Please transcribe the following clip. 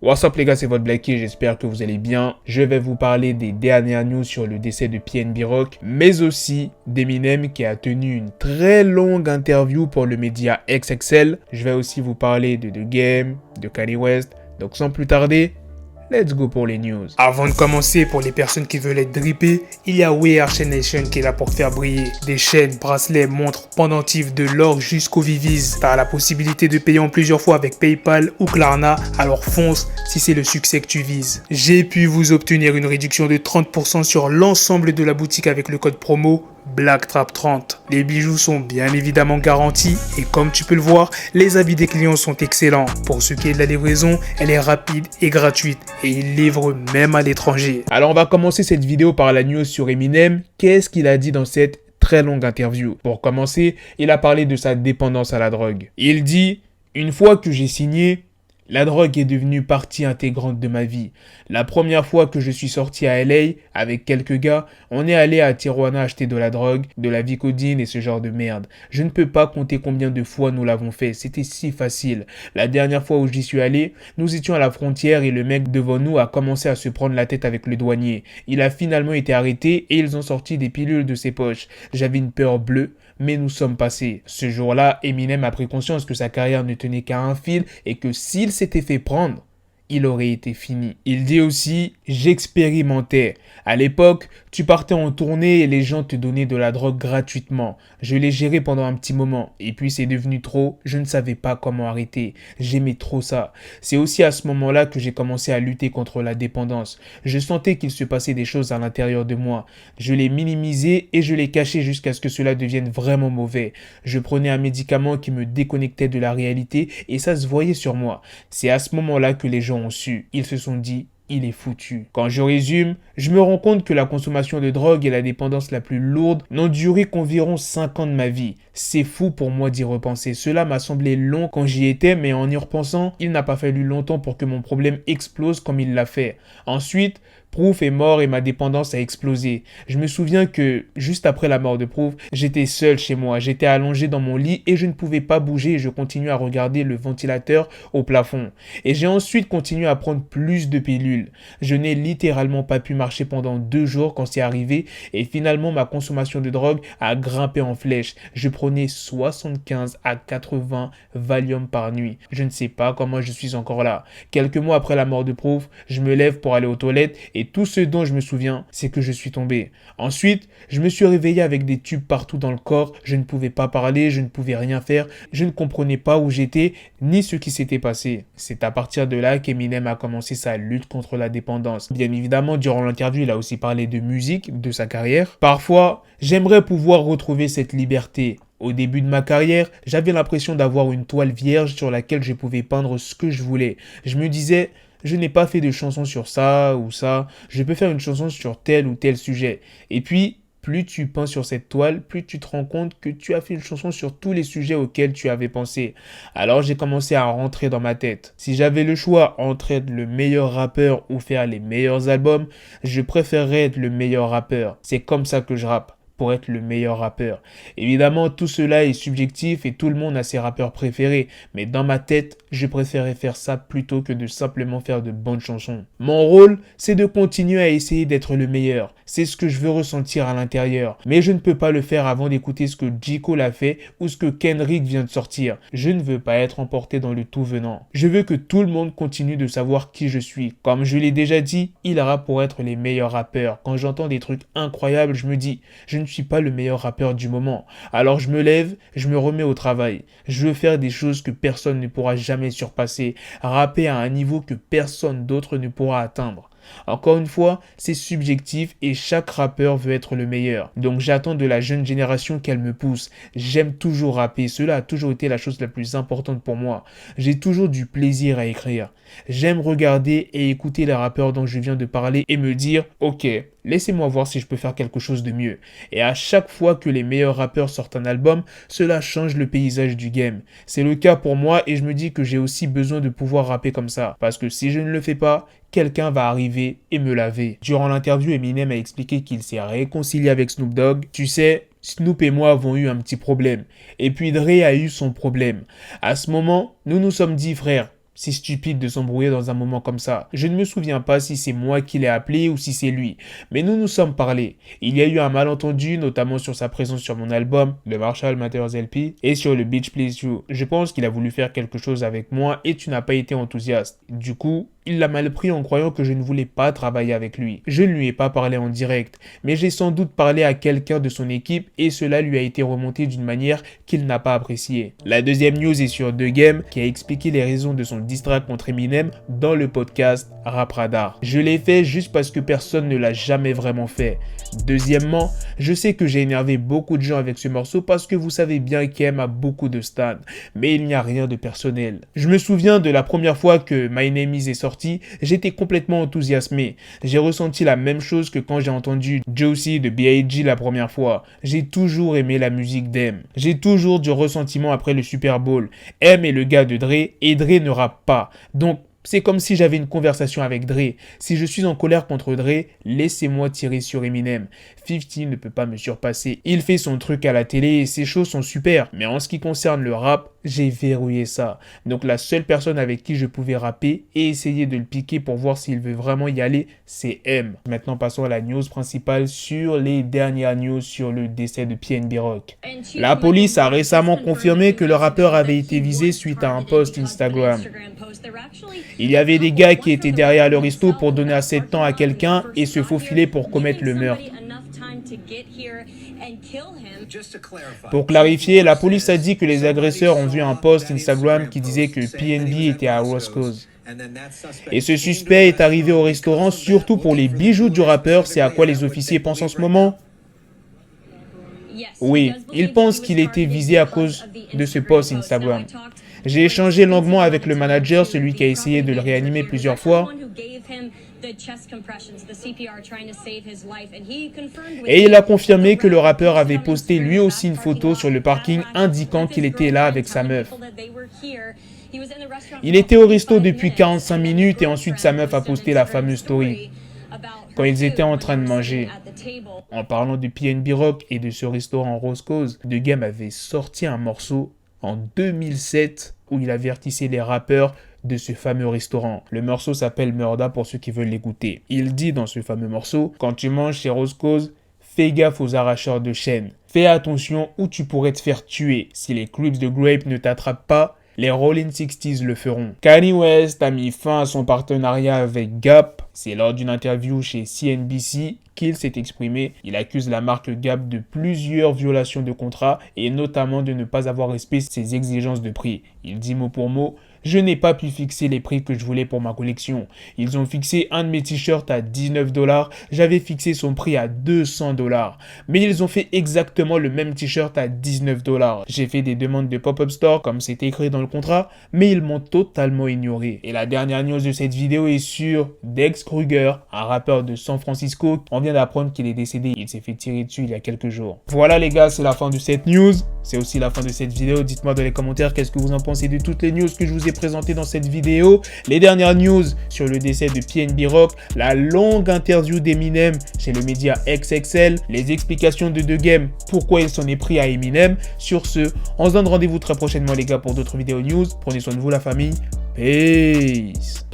What's up les gars, c'est votre Blacky, j'espère que vous allez bien. Je vais vous parler des dernières news sur le décès de PNB Rock, mais aussi d'Eminem qui a tenu une très longue interview pour le média XXL. Je vais aussi vous parler de The Game, de Kanye West. Donc sans plus tarder, let's go pour les news. Avant de commencer, pour les personnes qui veulent être drippées, il y a We Are Chain Nation qui est là pour te faire briller. Des chaînes, bracelets, montres, pendentifs, de l'or jusqu'au Viviz. T'as la possibilité de payer en plusieurs fois avec PayPal ou Klarna, alors fonce si c'est le succès que tu vises. J'ai pu vous obtenir une réduction de 30% sur l'ensemble de la boutique avec le code promo BLACKTRAP30. Les bijoux sont bien évidemment garantis et comme tu peux le voir, les avis des clients sont excellents. Pour ce qui est de la livraison, elle est rapide et gratuite et ils livrent même à l'étranger. Alors on va commencer cette vidéo par la news sur Eminem. Qu'est-ce qu'il a dit dans cette très longue interview? Pour commencer, il a parlé de sa dépendance à la drogue. Il dit « Une fois que j'ai signé, la drogue est devenue partie intégrante de ma vie. La première fois que je suis sorti à LA avec quelques gars, on est allé à Tijuana acheter de la drogue, de la Vicodine et ce genre de merde. Je ne peux pas compter combien de fois nous l'avons fait, c'était si facile. La dernière fois où j'y suis allé, nous étions à la frontière et le mec devant nous a commencé à se prendre la tête avec le douanier. Il a finalement été arrêté et ils ont sorti des pilules de ses poches. J'avais une peur bleue, mais nous sommes passés. Ce jour-là, Eminem a pris conscience que sa carrière ne tenait qu'à un fil et que s'il s'était fait prendre, il aurait été fini. Il dit aussi « J'expérimentais. À l'époque, tu partais en tournée et les gens te donnaient de la drogue gratuitement. Je l'ai géré pendant un petit moment. Et puis c'est devenu trop. Je ne savais pas comment arrêter. J'aimais trop ça. C'est aussi à ce moment-là que j'ai commencé à lutter contre la dépendance. Je sentais qu'il se passait des choses à l'intérieur de moi. Je l'ai minimisé et je l'ai caché jusqu'à ce que cela devienne vraiment mauvais. Je prenais un médicament qui me déconnectait de la réalité et ça se voyait sur moi. C'est à ce moment-là que les gens ont su. Ils se sont dit, il est foutu. Quand je résume, je me rends compte que la consommation de drogue et la dépendance la plus lourde n'ont duré qu'environ 5 ans de ma vie. C'est fou pour moi d'y repenser. Cela m'a semblé long quand j'y étais, mais en y repensant, il n'a pas fallu longtemps pour que mon problème explose comme il l'a fait. Ensuite, Proof est mort et ma dépendance a explosé. Je me souviens que, juste après la mort de Proof, j'étais seul chez moi. J'étais allongé dans mon lit et je ne pouvais pas bouger et je continuais à regarder le ventilateur au plafond. Et j'ai ensuite continué à prendre plus de pilules. Je n'ai littéralement pas pu marcher pendant 2 jours quand c'est arrivé et finalement ma consommation de drogue a grimpé en flèche. Je prenais 75 à 80 Valium par nuit. Je ne sais pas comment je suis encore là. Quelques mois après la mort de Proof, je me lève pour aller aux toilettes et tout ce dont je me souviens, c'est que je suis tombé. Ensuite, je me suis réveillé avec des tubes partout dans le corps. Je ne pouvais pas parler, je ne pouvais rien faire. Je ne comprenais pas où j'étais, ni ce qui s'était passé. C'est à partir de là qu'Eminem a commencé sa lutte contre la dépendance. Bien évidemment, durant l'interview, il a aussi parlé de musique, de sa carrière. Parfois, j'aimerais pouvoir retrouver cette liberté. Au début de ma carrière, j'avais l'impression d'avoir une toile vierge sur laquelle je pouvais peindre ce que je voulais. Je me disais, je n'ai pas fait de chanson sur ça ou ça, je peux faire une chanson sur tel ou tel sujet. Et puis, plus tu peins sur cette toile, plus tu te rends compte que tu as fait une chanson sur tous les sujets auxquels tu avais pensé. Alors j'ai commencé à rentrer dans ma tête. Si j'avais le choix entre être le meilleur rappeur ou faire les meilleurs albums, je préférerais être le meilleur rappeur. C'est comme ça que je rappe, pour être le meilleur rappeur. Évidemment, tout cela est subjectif et tout le monde a ses rappeurs préférés, mais dans ma tête, je préférais faire ça plutôt que de simplement faire de bonnes chansons. Mon rôle, c'est de continuer à essayer d'être le meilleur. C'est ce que je veux ressentir à l'intérieur, mais je ne peux pas le faire avant d'écouter ce que J. Cole a fait ou ce que Kendrick vient de sortir. Je ne veux pas être emporté dans le tout venant. Je veux que tout le monde continue de savoir qui je suis. Comme je l'ai déjà dit, il rappe pour être les meilleurs rappeurs. Quand j'entends des trucs incroyables, je me dis, je ne suis pas le meilleur rappeur du moment. Alors je me lève, je me remets au travail. Je veux faire des choses que personne ne pourra jamais surpasser, rapper à un niveau que personne d'autre ne pourra atteindre. Encore une fois, c'est subjectif et chaque rappeur veut être le meilleur. Donc j'attends de la jeune génération qu'elle me pousse. J'aime toujours rapper, cela a toujours été la chose la plus importante pour moi. J'ai toujours du plaisir à écrire. J'aime regarder et écouter les rappeurs dont je viens de parler et me dire « Ok, laissez-moi voir si je peux faire quelque chose de mieux. » Et à chaque fois que les meilleurs rappeurs sortent un album, cela change le paysage du game. C'est le cas pour moi et je me dis que j'ai aussi besoin de pouvoir rapper comme ça. Parce que si je ne le fais pas, quelqu'un va arriver et me laver. Durant l'interview, Eminem a expliqué qu'il s'est réconcilié avec Snoop Dogg. Tu sais, Snoop et moi avons eu un petit problème. Et puis Dre a eu son problème. À ce moment, nous nous sommes dit, frère, c'est stupide de s'embrouiller dans un moment comme ça. Je ne me souviens pas si c'est moi qui l'ai appelé ou si c'est lui. Mais nous nous sommes parlé. Il y a eu un malentendu, notamment sur sa présence sur mon album, The Marshall Mathers LP, et sur le Beach Please You. Je pense qu'il a voulu faire quelque chose avec moi et tu n'as pas été enthousiaste. Du coup, il l'a mal pris en croyant que je ne voulais pas travailler avec lui. Je ne lui ai pas parlé en direct, mais j'ai sans doute parlé à quelqu'un de son équipe et cela lui a été remonté d'une manière qu'il n'a pas appréciée. La deuxième news est sur The Game qui a expliqué les raisons de son diss track contre Eminem dans le podcast Rap Radar. Je l'ai fait juste parce que personne ne l'a jamais vraiment fait. Deuxièmement, je sais que j'ai énervé beaucoup de gens avec ce morceau parce que vous savez bien qu'M a beaucoup de stans, mais il n'y a rien de personnel. Je me souviens de la première fois que My Name Is est sorti, j'étais complètement enthousiasmé. J'ai ressenti la même chose que quand j'ai entendu Josie de B.I.G. la première fois. J'ai toujours aimé la musique d'M. J'ai toujours du ressentiment après le Super Bowl. M est le gars de Dre et Dre ne rappe pas. Donc, c'est comme si j'avais une conversation avec Dre. Si je suis en colère contre Dre, laissez-moi tirer sur Eminem. 50 ne peut pas me surpasser. Il fait son truc à la télé et ses shows sont super. Mais en ce qui concerne le rap, j'ai verrouillé ça. Donc la seule personne avec qui je pouvais rapper et essayer de le piquer pour voir s'il veut vraiment y aller, c'est M. Maintenant passons à la news principale sur les dernières news sur le décès de PNB Rock. La police a récemment confirmé que le rappeur avait été visé suite à un post Instagram. Il y avait des gars qui étaient derrière le resto pour donner assez de temps à quelqu'un et se faufiler pour commettre le meurtre. Pour clarifier, la police a dit que les agresseurs ont vu un post Instagram qui disait que PNB était à Roscoe's. Et ce suspect est arrivé au restaurant surtout pour les bijoux du rappeur, c'est à quoi les officiers pensent en ce moment? Oui, ils pensent qu'il était visé à cause de ce post Instagram. J'ai échangé longuement avec le manager, celui qui a essayé de le réanimer plusieurs fois. Et il a confirmé que le rappeur avait posté lui aussi une photo sur le parking indiquant qu'il était là avec sa meuf. Il était au resto depuis 45 minutes et ensuite sa meuf a posté la fameuse story quand ils étaient en train de manger. En parlant de PNB Rock et de ce restaurant Roscoe's, The Game avait sorti un morceau en 2007 où il avertissait les rappeurs de ce fameux restaurant. Le morceau s'appelle Murda pour ceux qui veulent l'écouter. Il dit dans ce fameux morceau, quand tu manges chez Roscoe's, fais gaffe aux arracheurs de chaînes. Fais attention où tu pourrais te faire tuer. Si les Crips de Grape ne t'attrapent pas, les Rolling 60s le feront. Kanye West a mis fin à son partenariat avec Gap. C'est lors d'une interview chez CNBC qu'il s'est exprimé. Il accuse la marque Gap de plusieurs violations de contrat et notamment de ne pas avoir respecté ses exigences de prix. Il dit mot pour mot: je n'ai pas pu fixer les prix que je voulais pour ma collection. Ils ont fixé un de mes t-shirts à 19 $. J'avais fixé son prix à 200 $. Mais ils ont fait exactement le même t-shirt à 19 $. J'ai fait des demandes de pop-up store comme c'est écrit dans le contrat, mais ils m'ont totalement ignoré. Et la dernière news de cette vidéo est sur Dex Kruger, un rappeur de San Francisco. On vient d'apprendre qu'il est décédé. Il s'est fait tirer dessus il y a quelques jours. Voilà les gars, c'est la fin de cette news. C'est aussi la fin de cette vidéo. Dites-moi dans les commentaires qu'est-ce que vous en pensez de toutes les news que je vous ai présentées dans cette vidéo. Les dernières news sur le décès de PNB Rock, la longue interview d'Eminem chez le média XXL, les explications de The Game, pourquoi il s'en est pris à Eminem. Sur ce, on se donne rendez-vous très prochainement les gars pour d'autres vidéos news. Prenez soin de vous la famille. Peace.